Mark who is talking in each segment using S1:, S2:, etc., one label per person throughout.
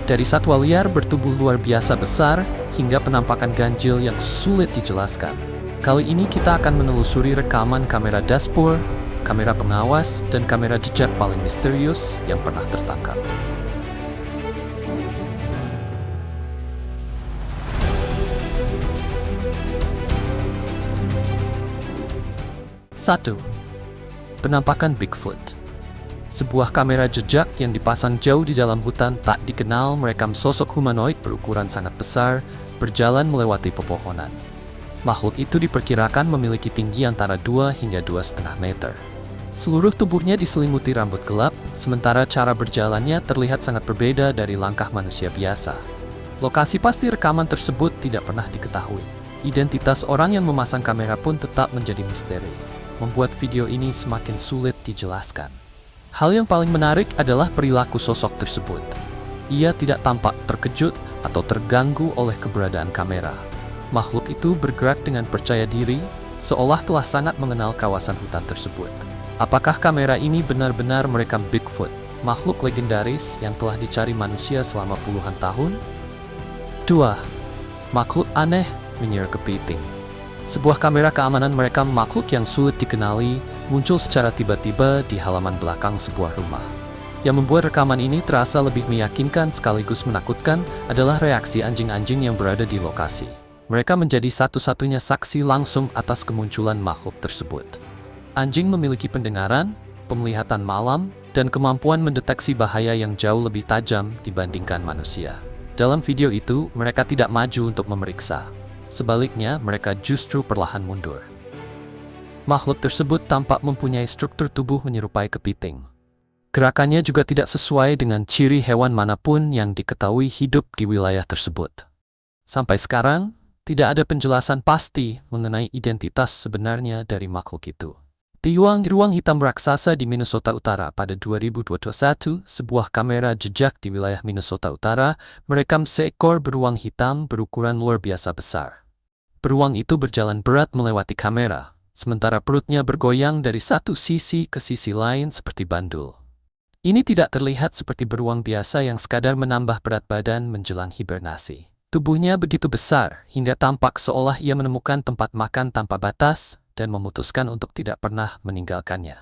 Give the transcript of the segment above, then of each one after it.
S1: Dari satwa liar bertubuh luar biasa besar, hingga penampakan ganjil yang sulit dijelaskan. Kali ini kita akan menelusuri rekaman kamera dashboard, kamera pengawas, dan kamera jejak paling misterius yang pernah tertangkap. Satu. Penampakan Bigfoot. Sebuah kamera jejak yang dipasang jauh di dalam hutan tak dikenal merekam sosok humanoid berukuran sangat besar berjalan melewati pepohonan. Makhluk itu diperkirakan memiliki tinggi antara 2 hingga 2,5 meter. Seluruh tubuhnya diselimuti rambut gelap, sementara cara berjalannya terlihat sangat berbeda dari langkah manusia biasa. Lokasi pasti rekaman tersebut tidak pernah diketahui. Identitas orang yang memasang kamera pun tetap menjadi misteri, membuat video ini semakin sulit dijelaskan. Hal yang paling menarik adalah perilaku sosok tersebut. Ia tidak tampak terkejut atau terganggu oleh keberadaan kamera. Makhluk itu bergerak dengan percaya diri, seolah telah sangat mengenal kawasan hutan tersebut. Apakah kamera ini benar-benar merekam Bigfoot, makhluk legendaris yang telah dicari manusia selama puluhan tahun? 2. Makhluk aneh menyerang kepiting. Sebuah kamera keamanan merekam makhluk yang sulit dikenali muncul secara tiba-tiba di halaman belakang sebuah rumah. Yang membuat rekaman ini terasa lebih meyakinkan sekaligus menakutkan adalah reaksi anjing-anjing yang berada di lokasi. Mereka menjadi satu-satunya saksi langsung atas kemunculan makhluk tersebut. Anjing memiliki pendengaran, penglihatan malam, dan kemampuan mendeteksi bahaya yang jauh lebih tajam dibandingkan manusia. Dalam video itu, mereka tidak maju untuk memeriksa. Sebaliknya, mereka justru perlahan mundur. Makhluk tersebut tampak mempunyai struktur tubuh menyerupai kepiting. Gerakannya juga tidak sesuai dengan ciri hewan manapun yang diketahui hidup di wilayah tersebut. Sampai sekarang, tidak ada penjelasan pasti mengenai identitas sebenarnya dari makhluk itu. Di ruang hitam raksasa di Minnesota Utara pada 2021, sebuah kamera jejak di wilayah Minnesota Utara merekam seekor beruang hitam berukuran luar biasa besar. Beruang itu berjalan berat melewati kamera, sementara perutnya bergoyang dari satu sisi ke sisi lain seperti bandul. Ini tidak terlihat seperti beruang biasa yang sekadar menambah berat badan menjelang hibernasi. Tubuhnya begitu besar hingga tampak seolah ia menemukan tempat makan tanpa batas dan memutuskan untuk tidak pernah meninggalkannya.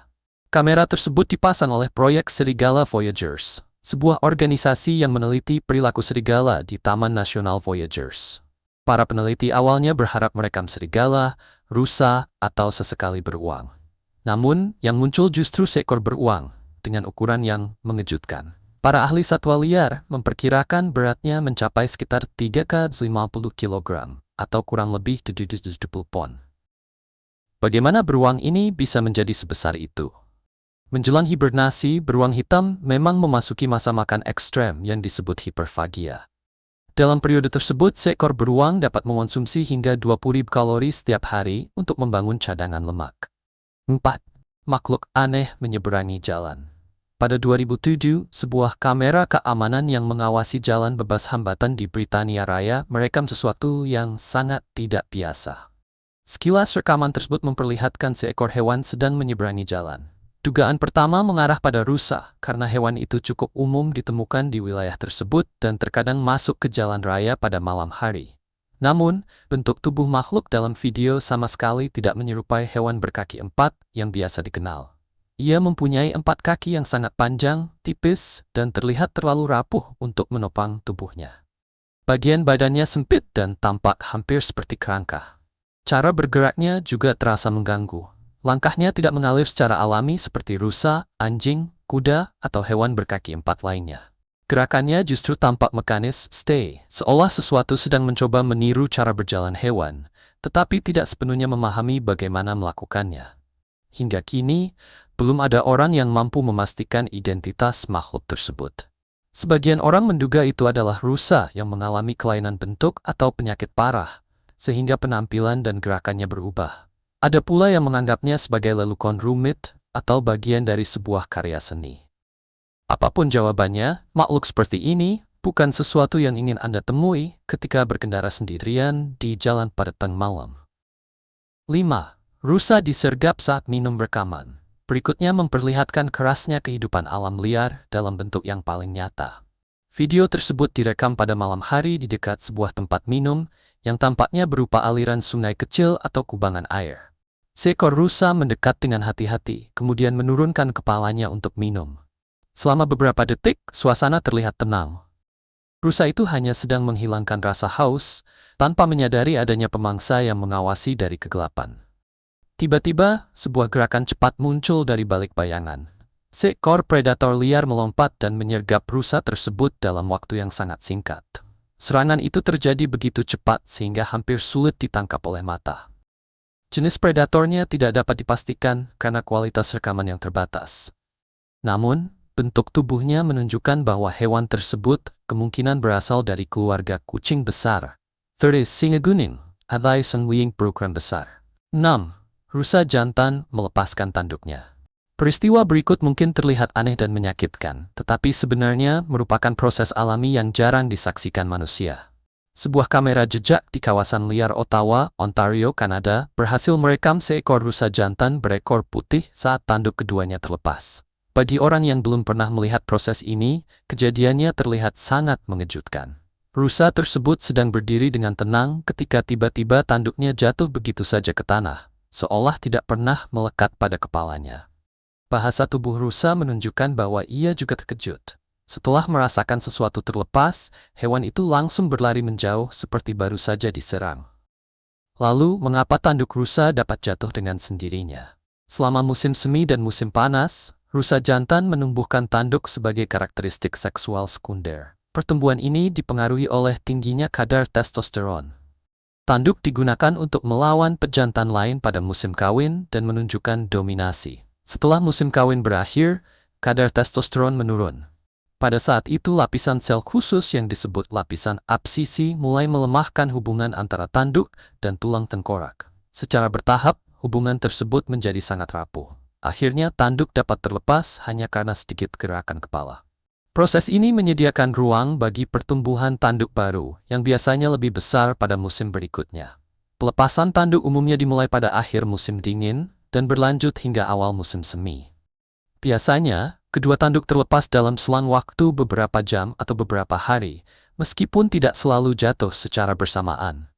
S1: Kamera tersebut dipasang oleh Proyek Serigala Voyagers, sebuah organisasi yang meneliti perilaku serigala di Taman Nasional Voyagers. Para peneliti awalnya berharap merekam serigala, rusa, atau sesekali beruang. Namun, yang muncul justru seekor beruang dengan ukuran yang mengejutkan. Para ahli satwa liar memperkirakan beratnya mencapai sekitar 350 kg atau kurang lebih 70 pon. Bagaimana beruang ini bisa menjadi sebesar itu? Menjelang hibernasi, beruang hitam memang memasuki masa makan ekstrem yang disebut hiperfagia. Dalam periode tersebut, seekor beruang dapat mengonsumsi hingga 20.000 kalori setiap hari untuk membangun cadangan lemak. 4. Makhluk aneh menyeberangi jalan. Pada 2007, sebuah kamera keamanan yang mengawasi jalan bebas hambatan di Britania Raya merekam sesuatu yang sangat tidak biasa. Sekilas rekaman tersebut memperlihatkan seekor hewan sedang menyeberangi jalan. Dugaan pertama mengarah pada rusa, karena hewan itu cukup umum ditemukan di wilayah tersebut dan terkadang masuk ke jalan raya pada malam hari. Namun, bentuk tubuh makhluk dalam video sama sekali tidak menyerupai hewan berkaki 4 yang biasa dikenal. Ia mempunyai 4 kaki yang sangat panjang, tipis, dan terlihat terlalu rapuh untuk menopang tubuhnya. Bagian badannya sempit dan tampak hampir seperti kerangka. Cara bergeraknya juga terasa mengganggu. Langkahnya tidak mengalir secara alami seperti rusa, anjing, kuda, atau hewan berkaki 4 lainnya. Gerakannya justru tampak mekanis, seolah sesuatu sedang mencoba meniru cara berjalan hewan, tetapi tidak sepenuhnya memahami bagaimana melakukannya. Hingga kini, belum ada orang yang mampu memastikan identitas makhluk tersebut. Sebagian orang menduga itu adalah rusa yang mengalami kelainan bentuk atau penyakit parah, sehingga penampilan dan gerakannya berubah. Ada pula yang menganggapnya sebagai lelukon rumit atau bagian dari sebuah karya seni. Apapun jawabannya, makhluk seperti ini bukan sesuatu yang ingin Anda temui ketika berkendara sendirian di jalan pada tengah malam. 5. Rusa disergap saat minum rekaman. Berikutnya memperlihatkan kerasnya kehidupan alam liar dalam bentuk yang paling nyata. Video tersebut direkam pada malam hari di dekat sebuah tempat minum yang tampaknya berupa aliran sungai kecil atau kubangan air. Seekor rusa mendekat dengan hati-hati, kemudian menurunkan kepalanya untuk minum. Selama beberapa detik, suasana terlihat tenang. Rusa itu hanya sedang menghilangkan rasa haus, tanpa menyadari adanya pemangsa yang mengawasi dari kegelapan. Tiba-tiba, sebuah gerakan cepat muncul dari balik bayangan. Seekor predator liar melompat dan menyergap rusa tersebut dalam waktu yang sangat singkat. Serangan itu terjadi begitu cepat sehingga hampir sulit ditangkap oleh mata. Jenis predatornya tidak dapat dipastikan karena kualitas rekaman yang terbatas. Namun, bentuk tubuhnya menunjukkan bahwa hewan tersebut kemungkinan berasal dari keluarga kucing besar. Singa kuning, atau senwing berukuran besar. 6. Rusa jantan melepaskan tanduknya. Peristiwa berikut mungkin terlihat aneh dan menyakitkan, tetapi sebenarnya merupakan proses alami yang jarang disaksikan manusia. Sebuah kamera jejak di kawasan liar Ottawa, Ontario, Kanada, berhasil merekam seekor rusa jantan berekor putih saat tanduk keduanya terlepas. Bagi orang yang belum pernah melihat proses ini, kejadiannya terlihat sangat mengejutkan. Rusa tersebut sedang berdiri dengan tenang ketika tiba-tiba tanduknya jatuh begitu saja ke tanah, seolah tidak pernah melekat pada kepalanya. Bahasa tubuh rusa menunjukkan bahwa ia juga terkejut. Setelah merasakan sesuatu terlepas, hewan itu langsung berlari menjauh seperti baru saja diserang. Lalu, mengapa tanduk rusa dapat jatuh dengan sendirinya? Selama musim semi dan musim panas, rusa jantan menumbuhkan tanduk sebagai karakteristik seksual sekunder. Pertumbuhan ini dipengaruhi oleh tingginya kadar testosteron. Tanduk digunakan untuk melawan pejantan lain pada musim kawin dan menunjukkan dominasi. Setelah musim kawin berakhir, kadar testosteron menurun. Pada saat itu lapisan sel khusus yang disebut lapisan absisi mulai melemahkan hubungan antara tanduk dan tulang tengkorak. Secara bertahap, hubungan tersebut menjadi sangat rapuh. Akhirnya tanduk dapat terlepas hanya karena sedikit gerakan kepala. Proses ini menyediakan ruang bagi pertumbuhan tanduk baru yang biasanya lebih besar pada musim berikutnya. Pelepasan tanduk umumnya dimulai pada akhir musim dingin dan berlanjut hingga awal musim semi. Biasanya, kedua tanduk terlepas dalam selang waktu beberapa jam atau beberapa hari, meskipun tidak selalu jatuh secara bersamaan.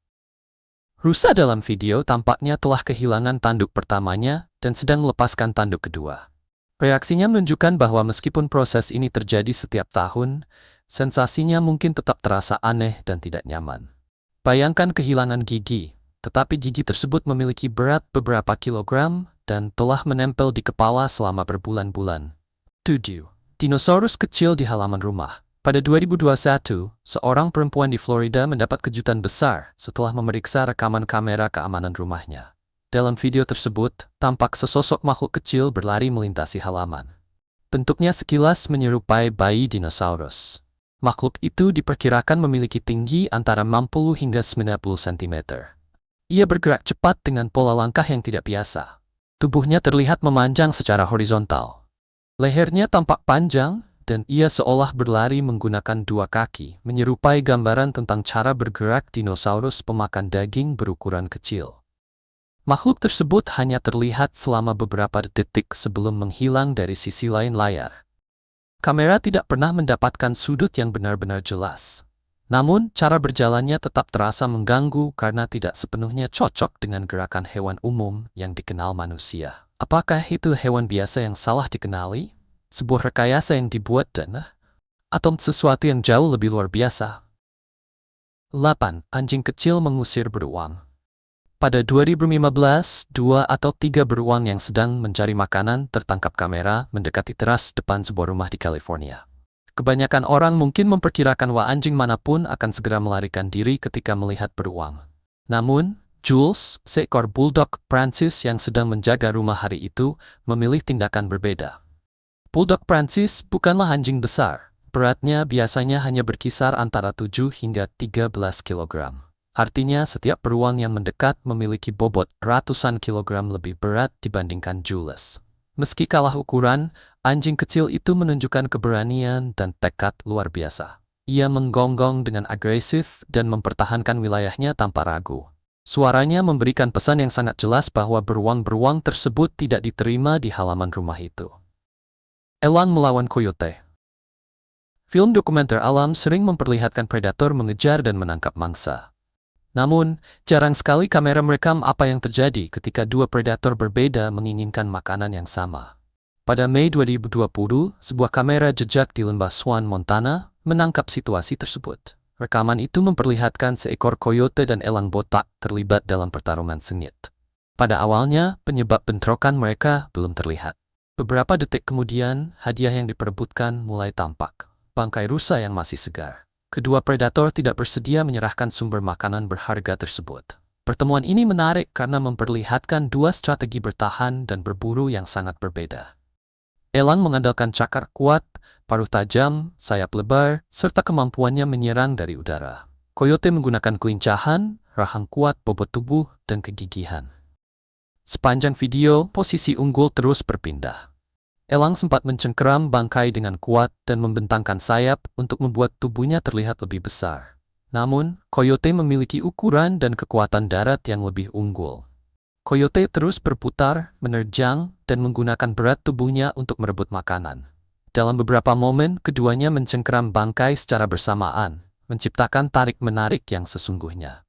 S1: Rusa dalam video tampaknya telah kehilangan tanduk pertamanya dan sedang melepaskan tanduk kedua. Reaksinya menunjukkan bahwa meskipun proses ini terjadi setiap tahun, sensasinya mungkin tetap terasa aneh dan tidak nyaman. Bayangkan kehilangan gigi. Tetapi gigi tersebut memiliki berat beberapa kilogram dan telah menempel di kepala selama berbulan-bulan. 7. Dinosaurus kecil di halaman rumah. Pada 2021, seorang perempuan di Florida mendapat kejutan besar setelah memeriksa rekaman kamera keamanan rumahnya. Dalam video tersebut, tampak sesosok makhluk kecil berlari melintasi halaman. Bentuknya sekilas menyerupai bayi dinosaurus. Makhluk itu diperkirakan memiliki tinggi antara 60 hingga 90 cm. Ia bergerak cepat dengan pola langkah yang tidak biasa. Tubuhnya terlihat memanjang secara horizontal. Lehernya tampak panjang, dan ia seolah berlari menggunakan dua kaki, menyerupai gambaran tentang cara bergerak dinosaurus pemakan daging berukuran kecil. Makhluk tersebut hanya terlihat selama beberapa detik sebelum menghilang dari sisi lain layar. Kamera tidak pernah mendapatkan sudut yang benar-benar jelas. Namun, cara berjalannya tetap terasa mengganggu karena tidak sepenuhnya cocok dengan gerakan hewan umum yang dikenal manusia. Apakah itu hewan biasa yang salah dikenali? Sebuah rekayasa yang dibuat atau sesuatu yang jauh lebih luar biasa? 8. Anjing kecil mengusir beruang. Pada 2015, 2 atau 3 beruang yang sedang mencari makanan tertangkap kamera mendekati teras depan sebuah rumah di California. Kebanyakan orang mungkin memperkirakan bahwa anjing manapun akan segera melarikan diri ketika melihat beruang. Namun, Jules, seekor bulldog Prancis yang sedang menjaga rumah hari itu, memilih tindakan berbeda. Bulldog Prancis bukanlah anjing besar. Beratnya biasanya hanya berkisar antara 7 hingga 13 kg. Artinya setiap beruang yang mendekat memiliki bobot ratusan kilogram lebih berat dibandingkan Jules. Meski kalah ukuran, anjing kecil itu menunjukkan keberanian dan tekad luar biasa. Ia menggonggong dengan agresif dan mempertahankan wilayahnya tanpa ragu. Suaranya memberikan pesan yang sangat jelas bahwa beruang-beruang tersebut tidak diterima di halaman rumah itu. Elang melawan coyote. Film dokumenter alam sering memperlihatkan predator mengejar dan menangkap mangsa. Namun, jarang sekali kamera merekam apa yang terjadi ketika dua predator berbeda menginginkan makanan yang sama. Pada Mei 2020, sebuah kamera jejak di lembah Swan, Montana, menangkap situasi tersebut. Rekaman itu memperlihatkan seekor koyote dan elang botak terlibat dalam pertarungan sengit. Pada awalnya, penyebab bentrokan mereka belum terlihat. Beberapa detik kemudian, hadiah yang diperebutkan mulai tampak. Bangkai rusa yang masih segar. Kedua predator tidak bersedia menyerahkan sumber makanan berharga tersebut. Pertemuan ini menarik karena memperlihatkan dua strategi bertahan dan berburu yang sangat berbeda. Elang mengandalkan cakar kuat, paruh tajam, sayap lebar, serta kemampuannya menyerang dari udara. Coyote menggunakan kelincahan, rahang kuat, bobot tubuh, dan kegigihan. Sepanjang video, posisi unggul terus berpindah. Elang sempat mencengkeram bangkai dengan kuat dan membentangkan sayap untuk membuat tubuhnya terlihat lebih besar. Namun, Coyote memiliki ukuran dan kekuatan darat yang lebih unggul. Coyote terus berputar, menerjang, dan menggunakan berat tubuhnya untuk merebut makanan. Dalam beberapa momen, keduanya mencengkeram bangkai secara bersamaan, menciptakan tarik-menarik yang sesungguhnya.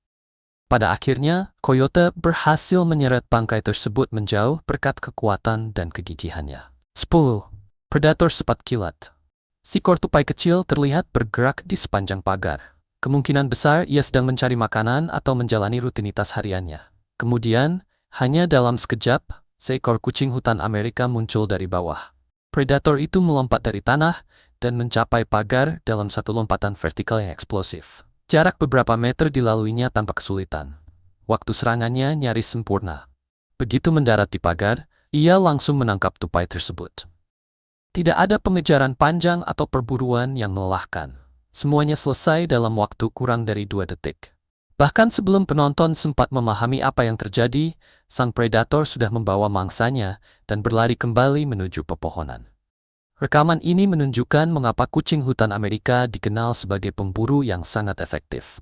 S1: Pada akhirnya, Coyote berhasil menyeret bangkai tersebut menjauh berkat kekuatan dan kegigihannya. 10. Predator cepat kilat. Seekor tupai kecil terlihat bergerak di sepanjang pagar. Kemungkinan besar ia sedang mencari makanan atau menjalani rutinitas hariannya. Kemudian, hanya dalam sekejap, seekor kucing hutan Amerika muncul dari bawah. Predator itu melompat dari tanah dan mencapai pagar dalam satu lompatan vertikal yang eksplosif. Jarak beberapa meter dilaluinya tanpa kesulitan. Waktu serangannya nyaris sempurna. Begitu mendarat di pagar, ia langsung menangkap tupai tersebut. Tidak ada pengejaran panjang atau perburuan yang melelahkan. Semuanya selesai dalam waktu kurang dari 2 detik. Bahkan sebelum penonton sempat memahami apa yang terjadi, sang predator sudah membawa mangsanya dan berlari kembali menuju pepohonan. Rekaman ini menunjukkan mengapa kucing hutan Amerika dikenal sebagai pemburu yang sangat efektif.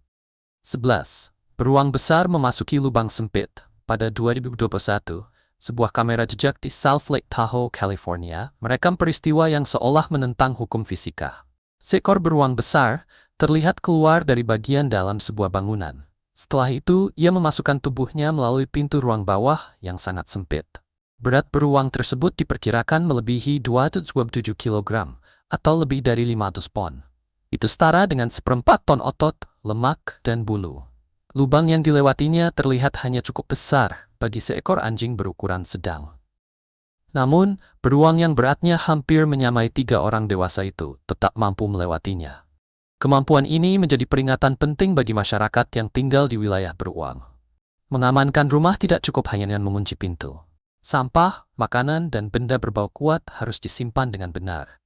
S1: 11. Beruang besar memasuki lubang sempit. Pada 2021, sebuah kamera jejak di South Lake Tahoe, California, merekam peristiwa yang seolah menentang hukum fisika. Seekor beruang besar terlihat keluar dari bagian dalam sebuah bangunan. Setelah itu, ia memasukkan tubuhnya melalui pintu ruang bawah yang sangat sempit. Berat beruang tersebut diperkirakan melebihi 227 kg atau lebih dari 500 pon. Itu setara dengan 1/4 ton otot, lemak, dan bulu. Lubang yang dilewatinya terlihat hanya cukup besar bagi seekor anjing berukuran sedang. Namun, beruang yang beratnya hampir menyamai 3 orang dewasa itu tetap mampu melewatinya. Kemampuan ini menjadi peringatan penting bagi masyarakat yang tinggal di wilayah beruang. Mengamankan rumah tidak cukup hanya dengan mengunci pintu. Sampah, makanan, dan benda berbau kuat harus disimpan dengan benar.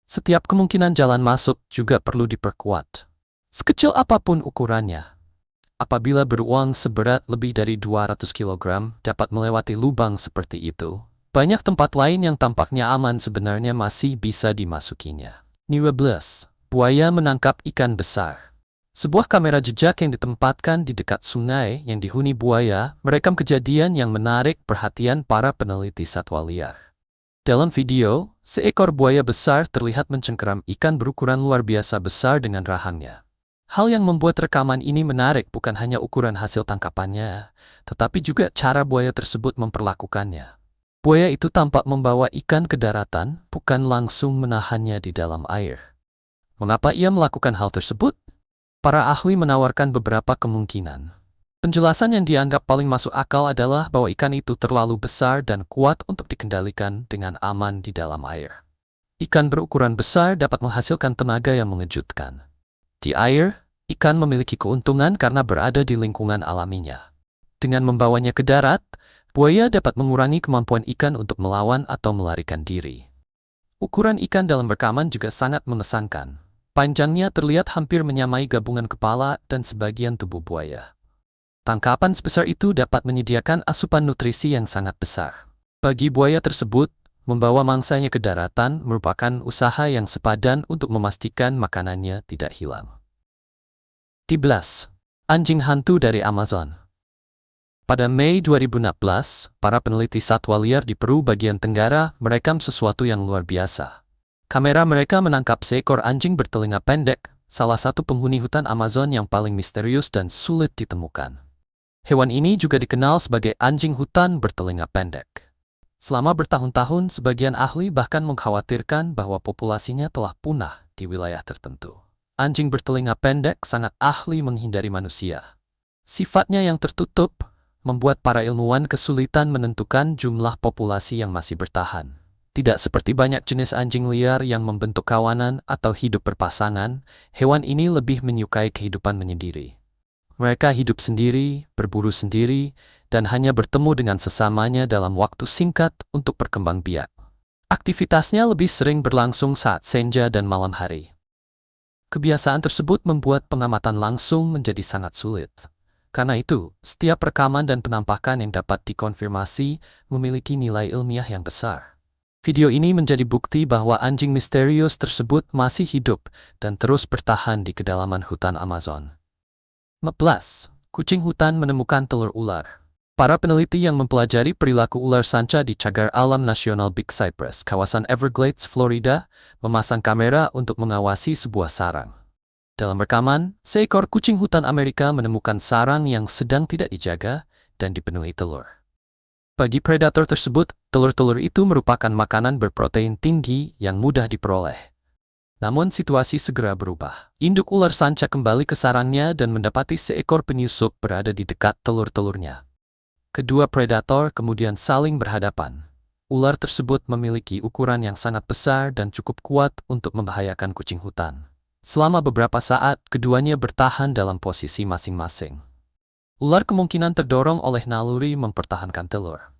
S1: Setiap kemungkinan jalan masuk juga perlu diperkuat. Sekecil apapun ukurannya. Apabila beruang seberat lebih dari 200 kg dapat melewati lubang seperti itu, banyak tempat lain yang tampaknya aman sebenarnya masih bisa dimasukinya. 12. Buaya menangkap ikan besar. Sebuah kamera jejak yang ditempatkan di dekat sungai yang dihuni buaya merekam kejadian yang menarik perhatian para peneliti satwa liar. Dalam video, seekor buaya besar terlihat mencengkeram ikan berukuran luar biasa besar dengan rahangnya. Hal yang membuat rekaman ini menarik bukan hanya ukuran hasil tangkapannya, tetapi juga cara buaya tersebut memperlakukannya. Buaya itu tampak membawa ikan ke daratan, bukan langsung menahannya di dalam air. Mengapa ia melakukan hal tersebut? Para ahli menawarkan beberapa kemungkinan. Penjelasan yang dianggap paling masuk akal adalah bahwa ikan itu terlalu besar dan kuat untuk dikendalikan dengan aman di dalam air. Ikan berukuran besar dapat menghasilkan tenaga yang mengejutkan. Di air, ikan memiliki keuntungan karena berada di lingkungan alaminya. Dengan membawanya ke darat, buaya dapat mengurangi kemampuan ikan untuk melawan atau melarikan diri. Ukuran ikan dalam rekaman juga sangat mengesankan. Panjangnya terlihat hampir menyamai gabungan kepala dan sebagian tubuh buaya. Tangkapan sebesar itu dapat menyediakan asupan nutrisi yang sangat besar. Bagi buaya tersebut, membawa mangsanya ke daratan merupakan usaha yang sepadan untuk memastikan makanannya tidak hilang. 13. Anjing hantu dari Amazon. Pada Mei 2016, para peneliti satwa liar di Peru bagian tenggara merekam sesuatu yang luar biasa. Kamera mereka menangkap seekor anjing bertelinga pendek, salah satu penghuni hutan Amazon yang paling misterius dan sulit ditemukan. Hewan ini juga dikenal sebagai anjing hutan bertelinga pendek. Selama bertahun-tahun, sebagian ahli bahkan mengkhawatirkan bahwa populasinya telah punah di wilayah tertentu. Anjing bertelinga pendek sangat ahli menghindari manusia. Sifatnya yang tertutup membuat para ilmuwan kesulitan menentukan jumlah populasi yang masih bertahan. Tidak seperti banyak jenis anjing liar yang membentuk kawanan atau hidup berpasangan, hewan ini lebih menyukai kehidupan menyendiri. Mereka hidup sendiri, berburu sendiri, dan hanya bertemu dengan sesamanya dalam waktu singkat untuk berkembang biak. Aktivitasnya lebih sering berlangsung saat senja dan malam hari. Kebiasaan tersebut membuat pengamatan langsung menjadi sangat sulit. Karena itu, setiap rekaman dan penampakan yang dapat dikonfirmasi memiliki nilai ilmiah yang besar. Video ini menjadi bukti bahwa anjing misterius tersebut masih hidup dan terus bertahan di kedalaman hutan Amazon. 14. Kucing hutan menemukan telur ular. Para peneliti yang mempelajari perilaku ular sanca di Cagar Alam Nasional Big Cypress, kawasan Everglades, Florida, memasang kamera untuk mengawasi sebuah sarang. Dalam rekaman, seekor kucing hutan Amerika menemukan sarang yang sedang tidak dijaga dan dipenuhi telur. Bagi predator tersebut, telur-telur itu merupakan makanan berprotein tinggi yang mudah diperoleh. Namun situasi segera berubah. Induk ular sanca kembali ke sarangnya dan mendapati seekor penyusup berada di dekat telur-telurnya. Kedua predator kemudian saling berhadapan. Ular tersebut memiliki ukuran yang sangat besar dan cukup kuat untuk membahayakan kucing hutan. Selama beberapa saat, keduanya bertahan dalam posisi masing-masing. Ular kemungkinan terdorong oleh naluri mempertahankan telur.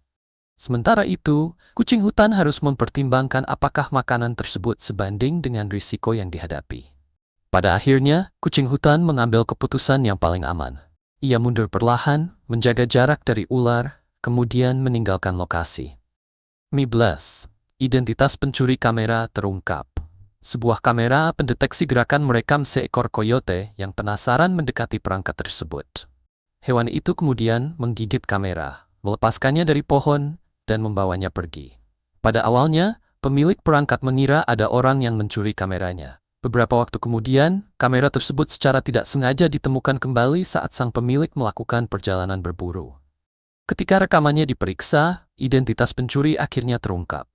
S1: Sementara itu, kucing hutan harus mempertimbangkan apakah makanan tersebut sebanding dengan risiko yang dihadapi. Pada akhirnya, kucing hutan mengambil keputusan yang paling aman. Ia mundur perlahan, menjaga jarak dari ular, kemudian meninggalkan lokasi. 15. Identitas pencuri kamera terungkap. Sebuah kamera pendeteksi gerakan merekam seekor coyote yang penasaran mendekati perangkat tersebut. Hewan itu kemudian menggigit kamera, melepaskannya dari pohon, dan membawanya pergi. Pada awalnya, pemilik perangkat mengira ada orang yang mencuri kameranya. Beberapa waktu kemudian, kamera tersebut secara tidak sengaja ditemukan kembali saat sang pemilik melakukan perjalanan berburu. Ketika rekamannya diperiksa, identitas pencuri akhirnya terungkap.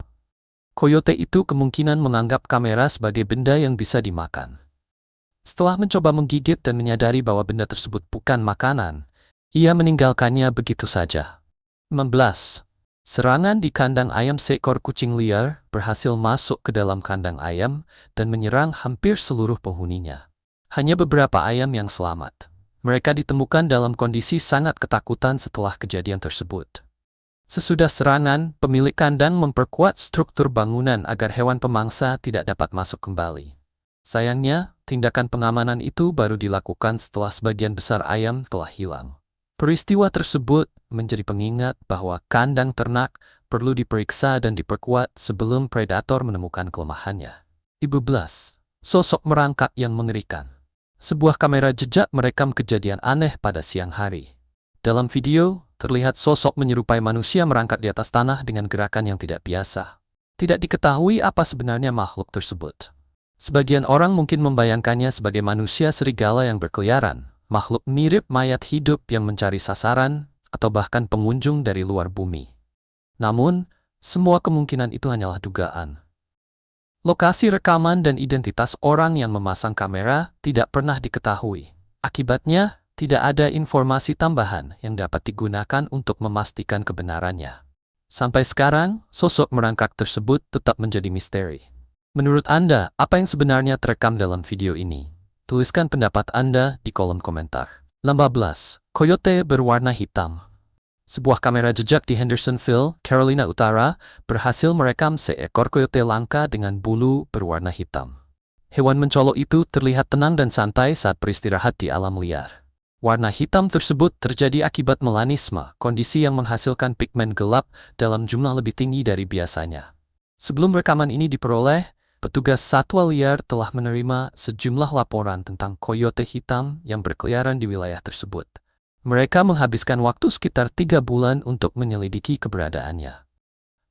S1: Coyote itu kemungkinan menganggap kamera sebagai benda yang bisa dimakan. Setelah mencoba menggigit dan menyadari bahwa benda tersebut bukan makanan, ia meninggalkannya begitu saja. 16. Serangan di kandang ayam. Seekor kucing liar berhasil masuk ke dalam kandang ayam dan menyerang hampir seluruh penghuninya. Hanya beberapa ayam yang selamat. Mereka ditemukan dalam kondisi sangat ketakutan setelah kejadian tersebut. Sesudah serangan, pemilik kandang memperkuat struktur bangunan agar hewan pemangsa tidak dapat masuk kembali. Sayangnya, tindakan pengamanan itu baru dilakukan setelah sebagian besar ayam telah hilang. Peristiwa tersebut menjadi pengingat bahwa kandang ternak perlu diperiksa dan diperkuat sebelum predator menemukan kelemahannya. 15. Sosok merangkak yang mengerikan. Sebuah kamera jejak merekam kejadian aneh pada siang hari. Dalam video, terlihat sosok menyerupai manusia merangkak di atas tanah dengan gerakan yang tidak biasa. Tidak diketahui apa sebenarnya makhluk tersebut. Sebagian orang mungkin membayangkannya sebagai manusia serigala yang berkeliaran, makhluk mirip mayat hidup yang mencari sasaran, atau bahkan pengunjung dari luar bumi. Namun, semua kemungkinan itu hanyalah dugaan. Lokasi rekaman dan identitas orang yang memasang kamera tidak pernah diketahui. Akibatnya, tidak ada informasi tambahan yang dapat digunakan untuk memastikan kebenarannya. Sampai sekarang, sosok merangkak tersebut tetap menjadi misteri. Menurut Anda, apa yang sebenarnya terekam dalam video ini? Tuliskan pendapat Anda di kolom komentar. 15. Coyote berwarna hitam. Sebuah kamera jejak di Hendersonville, Carolina Utara, berhasil merekam seekor coyote langka dengan bulu berwarna hitam. Hewan mencolok itu terlihat tenang dan santai saat beristirahat di alam liar. Warna hitam tersebut terjadi akibat melanisme, kondisi yang menghasilkan pigmen gelap dalam jumlah lebih tinggi dari biasanya. Sebelum rekaman ini diperoleh, petugas satwa liar telah menerima sejumlah laporan tentang coyote hitam yang berkeliaran di wilayah tersebut. Mereka menghabiskan waktu sekitar 3 bulan untuk menyelidiki keberadaannya.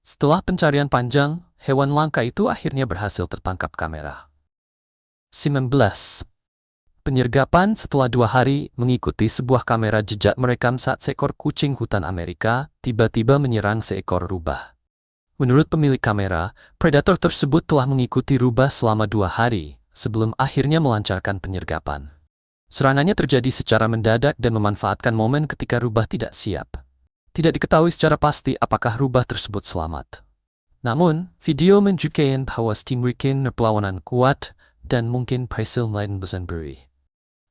S1: Setelah pencarian panjang, hewan langka itu akhirnya berhasil tertangkap kamera. 19. Penyergapan setelah 2 hari mengikuti sebuah kamera jejak merekam saat seekor kucing hutan Amerika tiba-tiba menyerang seekor rubah. Menurut pemilik kamera, predator tersebut telah mengikuti rubah selama 2 hari sebelum akhirnya melancarkan penyergapan. Serangannya terjadi secara mendadak dan memanfaatkan momen ketika rubah tidak siap. Tidak diketahui secara pasti apakah rubah tersebut selamat. Namun, video menunjukkan bahwa Stimrikin perlawanan kuat dan mungkin berhasil melawan beri.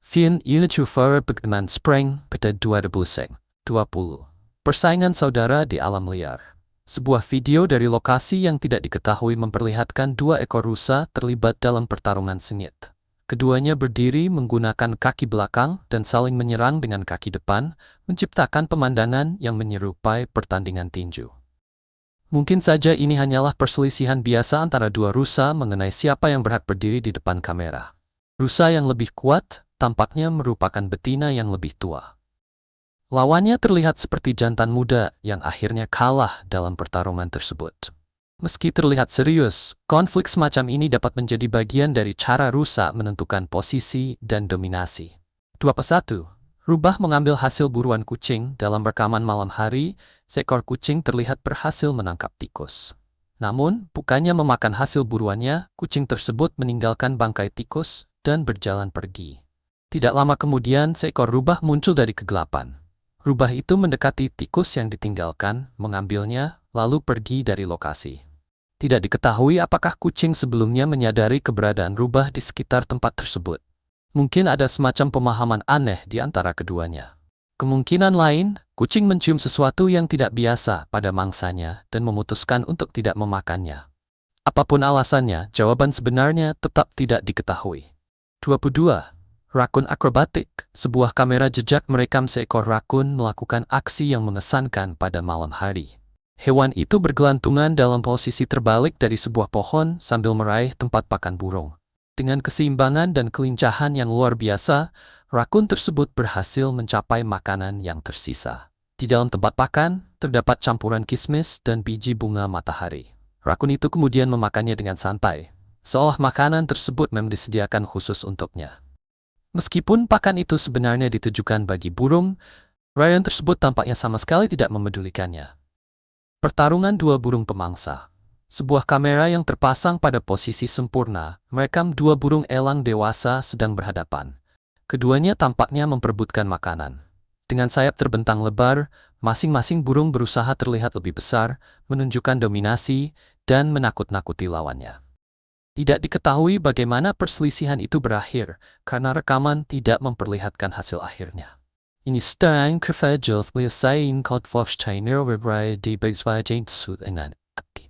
S1: Film ini cover berkenan Spring pada 2020. Persaingan saudara di alam liar. Sebuah video dari lokasi yang tidak diketahui memperlihatkan 2 ekor rusa terlibat dalam pertarungan sengit. Keduanya berdiri menggunakan kaki belakang dan saling menyerang dengan kaki depan, menciptakan pemandangan yang menyerupai pertandingan tinju. Mungkin saja ini hanyalah perselisihan biasa antara 2 rusa mengenai siapa yang berhak berdiri di depan kamera. Rusa yang lebih kuat tampaknya merupakan betina yang lebih tua. Lawannya terlihat seperti jantan muda yang akhirnya kalah dalam pertarungan tersebut. Meski terlihat serius, konflik semacam ini dapat menjadi bagian dari cara rusa menentukan posisi dan dominasi. 2-1. Rubah mengambil hasil buruan kucing. Dalam rekaman malam hari, seekor kucing terlihat berhasil menangkap tikus. Namun, bukannya memakan hasil buruannya, kucing tersebut meninggalkan bangkai tikus dan berjalan pergi. Tidak lama kemudian, seekor rubah muncul dari kegelapan. Rubah itu mendekati tikus yang ditinggalkan, mengambilnya, lalu pergi dari lokasi. Tidak diketahui apakah kucing sebelumnya menyadari keberadaan rubah di sekitar tempat tersebut. Mungkin ada semacam pemahaman aneh di antara keduanya. Kemungkinan lain, kucing mencium sesuatu yang tidak biasa pada mangsanya dan memutuskan untuk tidak memakannya. Apapun alasannya, jawaban sebenarnya tetap tidak diketahui. 22. Rakun akrobatik. Sebuah kamera jejak merekam seekor rakun melakukan aksi yang mengesankan pada malam hari. Hewan itu bergelantungan dalam posisi terbalik dari sebuah pohon sambil meraih tempat pakan burung. Dengan keseimbangan dan kelincahan yang luar biasa, rakun tersebut berhasil mencapai makanan yang tersisa. Di dalam tempat pakan, terdapat campuran kismis dan biji bunga matahari. Rakun itu kemudian memakannya dengan santai, seolah makanan tersebut memang disediakan khusus untuknya. Meskipun pakan itu sebenarnya ditujukan bagi burung, rakun tersebut tampaknya sama sekali tidak memedulikannya. Pertarungan 2 burung pemangsa. Sebuah kamera yang terpasang pada posisi sempurna merekam 2 burung elang dewasa sedang berhadapan. Keduanya tampaknya memperebutkan makanan. Dengan sayap terbentang lebar, masing-masing burung berusaha terlihat lebih besar, menunjukkan dominasi, dan menakut-nakuti lawannya. Tidak diketahui bagaimana perselisihan itu berakhir, karena rekaman tidak memperlihatkan hasil akhirnya. Ini sedang kefajul selesai kot Wolfsteiner berbrai di Beiswajen dengan aktif.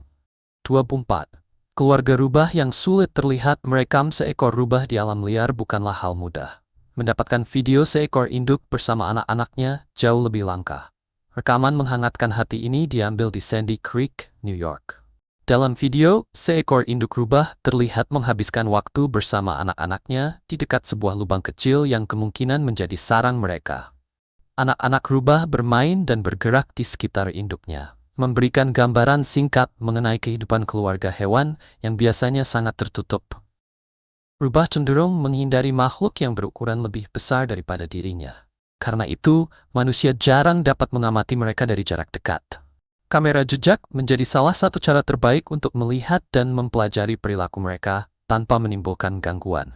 S1: 24. Keluarga rubah yang sulit terlihat merekam seekor rubah di alam liar bukanlah hal mudah. Mendapatkan video seekor induk bersama anak-anaknya jauh lebih langka. Rekaman menghangatkan hati ini diambil di Sandy Creek, New York. Dalam video, seekor induk rubah terlihat menghabiskan waktu bersama anak-anaknya di dekat sebuah lubang kecil yang kemungkinan menjadi sarang mereka. Anak-anak rubah bermain dan bergerak di sekitar induknya, memberikan gambaran singkat mengenai kehidupan keluarga hewan yang biasanya sangat tertutup. Rubah cenderung menghindari makhluk yang berukuran lebih besar daripada dirinya. Karena itu, manusia jarang dapat mengamati mereka dari jarak dekat. Kamera jejak menjadi salah satu cara terbaik untuk melihat dan mempelajari perilaku mereka tanpa menimbulkan gangguan.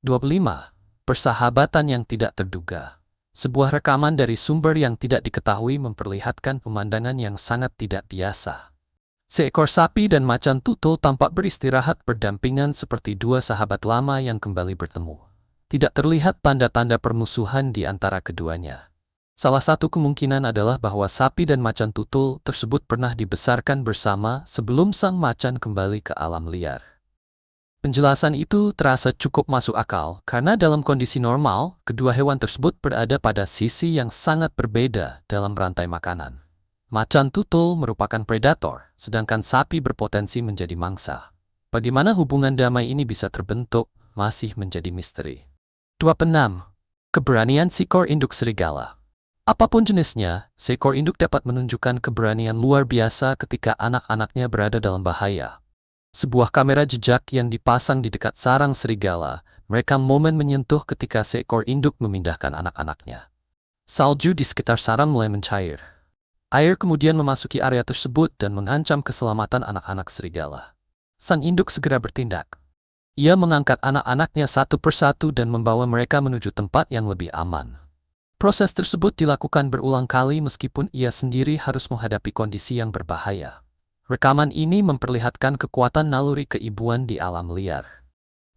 S1: 25. Persahabatan yang tidak terduga. Sebuah rekaman dari sumber yang tidak diketahui memperlihatkan pemandangan yang sangat tidak biasa. Seekor sapi dan macan tutul tampak beristirahat berdampingan seperti 2 sahabat lama yang kembali bertemu. Tidak terlihat tanda-tanda permusuhan di antara keduanya. Salah satu kemungkinan adalah bahwa sapi dan macan tutul tersebut pernah dibesarkan bersama sebelum sang macan kembali ke alam liar. Penjelasan itu terasa cukup masuk akal karena dalam kondisi normal, kedua hewan tersebut berada pada sisi yang sangat berbeda dalam rantai makanan. Macan tutul merupakan predator, sedangkan sapi berpotensi menjadi mangsa. Bagaimana hubungan damai ini bisa terbentuk masih menjadi misteri. 26. Keberanian seekor induk serigala. Apapun jenisnya, seekor induk dapat menunjukkan keberanian luar biasa ketika anak-anaknya berada dalam bahaya. Sebuah kamera jejak yang dipasang di dekat sarang serigala merekam momen menyentuh ketika seekor induk memindahkan anak-anaknya. Salju di sekitar sarang mulai mencair. Air kemudian memasuki area tersebut dan mengancam keselamatan anak-anak serigala. Sang induk segera bertindak. Ia mengangkat anak-anaknya satu persatu dan membawa mereka menuju tempat yang lebih aman. Proses tersebut dilakukan berulang kali meskipun ia sendiri harus menghadapi kondisi yang berbahaya. Rekaman ini memperlihatkan kekuatan naluri keibuan di alam liar.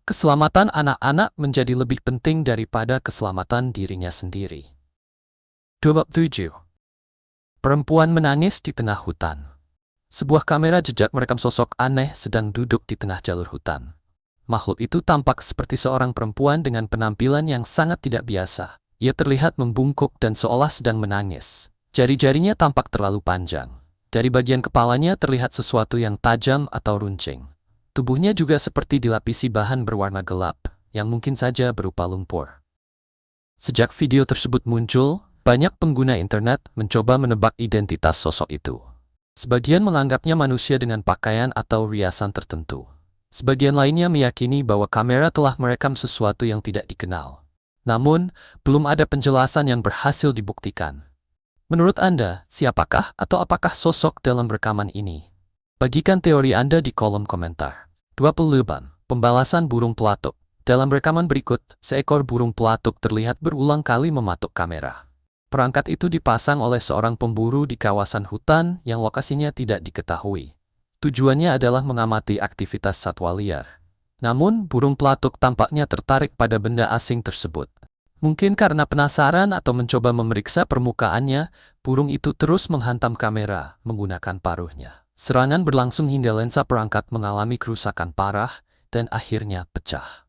S1: Keselamatan anak-anak menjadi lebih penting daripada keselamatan dirinya sendiri. 27. Perempuan menangis di tengah hutan. Sebuah kamera jejak merekam sosok aneh sedang duduk di tengah jalur hutan. Makhluk itu tampak seperti seorang perempuan dengan penampilan yang sangat tidak biasa. Ia terlihat membungkuk dan seolah sedang menangis. Jari-jarinya tampak terlalu panjang. Dari bagian kepalanya terlihat sesuatu yang tajam atau runcing. Tubuhnya juga seperti dilapisi bahan berwarna gelap, yang mungkin saja berupa lumpur. Sejak video tersebut muncul, banyak pengguna internet mencoba menebak identitas sosok itu. Sebagian menganggapnya manusia dengan pakaian atau riasan tertentu. Sebagian lainnya meyakini bahwa kamera telah merekam sesuatu yang tidak dikenal. Namun, belum ada penjelasan yang berhasil dibuktikan. Menurut Anda, siapakah atau apakah sosok dalam rekaman ini? Bagikan teori Anda di kolom komentar. 28. Pembalasan burung pelatuk. Dalam rekaman berikut, seekor burung pelatuk terlihat berulang kali mematuk kamera. Perangkat itu dipasang oleh seorang pemburu di kawasan hutan yang lokasinya tidak diketahui. Tujuannya adalah mengamati aktivitas satwa liar. Namun, burung pelatuk tampaknya tertarik pada benda asing tersebut. Mungkin karena penasaran atau mencoba memeriksa permukaannya, burung itu terus menghantam kamera menggunakan paruhnya. Serangan berlangsung hingga lensa perangkat mengalami kerusakan parah dan akhirnya pecah.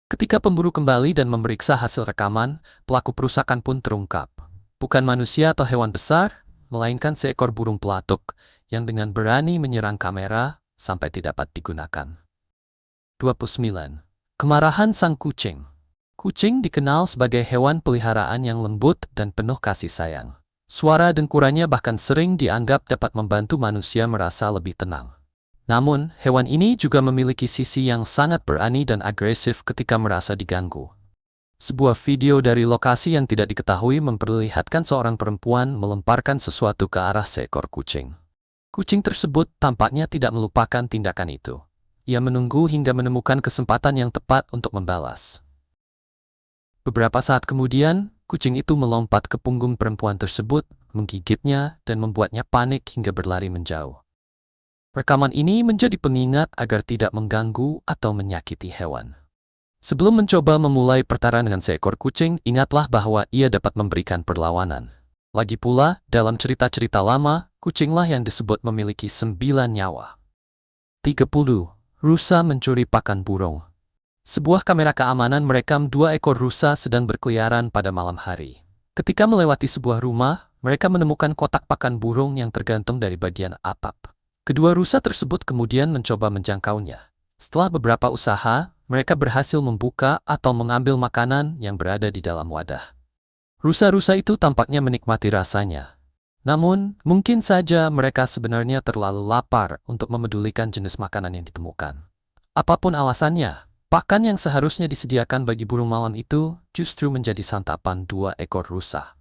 S1: Ketika pemburu kembali dan memeriksa hasil rekaman, pelaku perusakan pun terungkap. Bukan manusia atau hewan besar, melainkan seekor burung pelatuk yang dengan berani menyerang kamera sampai tidak dapat digunakan. 29. Kemarahan sang kucing. Kucing dikenal sebagai hewan peliharaan yang lembut dan penuh kasih sayang. Suara dengkurannya bahkan sering dianggap dapat membantu manusia merasa lebih tenang. Namun, hewan ini juga memiliki sisi yang sangat berani dan agresif ketika merasa diganggu. Sebuah video dari lokasi yang tidak diketahui memperlihatkan seorang perempuan melemparkan sesuatu ke arah seekor kucing. Kucing tersebut tampaknya tidak melupakan tindakan itu. Ia menunggu hingga menemukan kesempatan yang tepat untuk membalas. Beberapa saat kemudian, kucing itu melompat ke punggung perempuan tersebut, menggigitnya, dan membuatnya panik hingga berlari menjauh. Rekaman ini menjadi pengingat agar tidak mengganggu atau menyakiti hewan. Sebelum mencoba memulai pertarungan dengan seekor kucing, ingatlah bahwa ia dapat memberikan perlawanan. Lagi pula, dalam cerita-cerita lama, kucinglah yang disebut memiliki 9 nyawa. 30. Rusa mencuri pakan burung. Sebuah kamera keamanan merekam 2 ekor rusa sedang berkeliaran pada malam hari. Ketika melewati sebuah rumah, mereka menemukan kotak pakan burung yang tergantung dari bagian atap. Kedua rusa tersebut kemudian mencoba menjangkaunya. Setelah beberapa usaha, mereka berhasil membuka atau mengambil makanan yang berada di dalam wadah. Rusa-rusa itu tampaknya menikmati rasanya. Namun, mungkin saja mereka sebenarnya terlalu lapar untuk memedulikan jenis makanan yang ditemukan. Apapun alasannya, pakan yang seharusnya disediakan bagi burung malam itu justru menjadi santapan 2 ekor rusa.